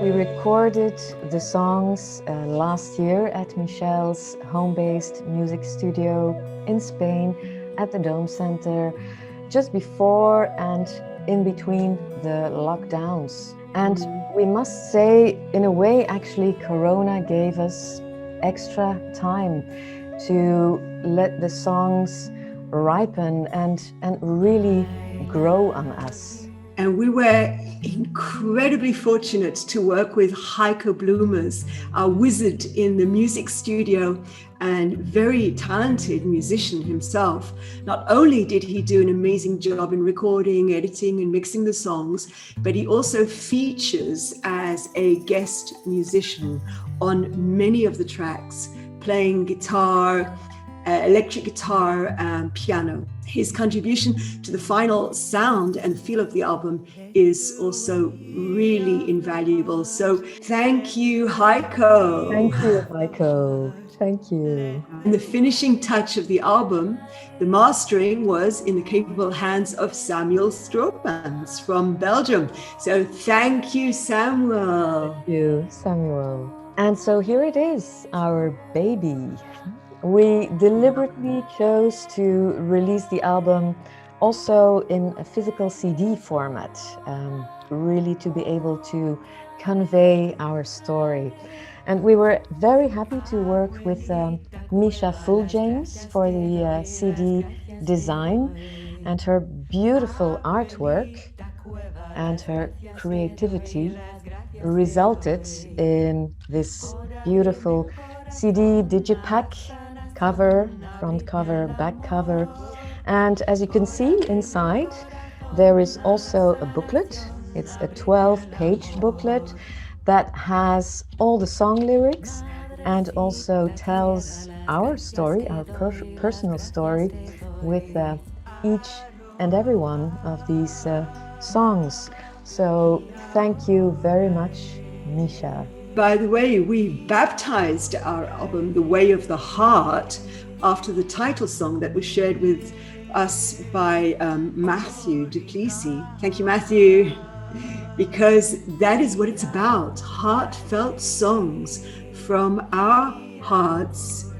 We recorded the songs last year at Michel's home-based music studio in Spain at the Dome Center, just before and in between the lockdowns. And we must say, in a way, actually, Corona gave us extra time to let the songs ripen and really grow on us. And we were incredibly fortunate to work with Heiko Blumers, our wizard in the music studio and very talented musician himself. Not only did he do an amazing job in recording, editing, and mixing the songs, but he also features as a guest musician on many of the tracks, playing guitar, electric guitar and piano. His contribution to the final sound and feel of the album is also really invaluable. So thank you, Heiko. Thank you, Heiko. Thank you. And the finishing touch of the album, the mastering, was in the capable hands of Samuel Stroopmans from Belgium. So thank you, Samuel. Thank you, Samuel. And so here it is, our baby. We deliberately chose to release the album also in a physical CD format, really to be able to convey our story. And we were very happy to work with Misha Full-James for the CD design, and her beautiful artwork and her creativity resulted in this beautiful CD digipack cover, front cover, back cover. And as you can see inside, there is also a booklet. It's a 12-page booklet that has all the song lyrics and also tells our story, our personal story, with each and every one of these songs. So thank you very much, Misha. By the way, we baptized our album The Way of the Heart after the title song that was shared with us by Matthew Duplessis. Thank you, Matthew, because that is what it's about, heartfelt songs from our hearts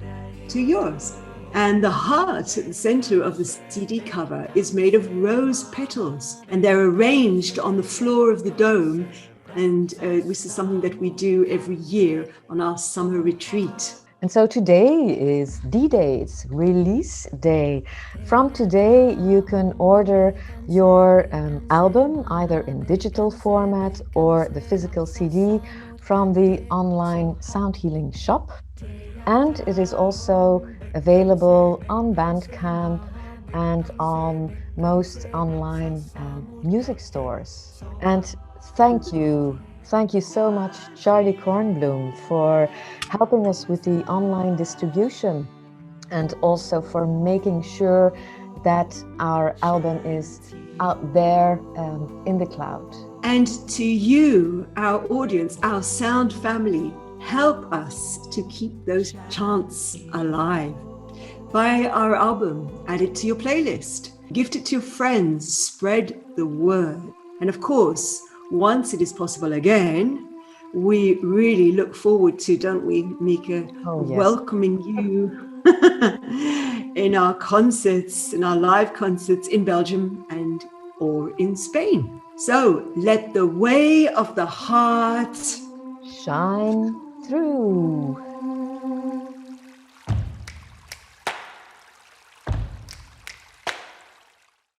to yours. And the heart at the center of the CD cover is made of rose petals, and they're arranged on the floor of the dome. And this is something that we do every year on our summer retreat. And so today is D-Day, it's release day. From today, you can order your album either in digital format or the physical CD from the online sound healing shop. And it is also available on Bandcamp and on most online music stores. And thank you so much, Charlie Kornblum, for helping us with the online distribution and also for making sure that our album is out there in the cloud. And to you, our audience, our sound family, help us to keep those chants alive. Buy our album, add it to your playlist, gift it to your friends, spread the word. And of course, once it is possible again, we really look forward to, don't we, Mika, welcoming you in our concerts, in our live concerts in Belgium and or in Spain. So let the way of the heart shine through.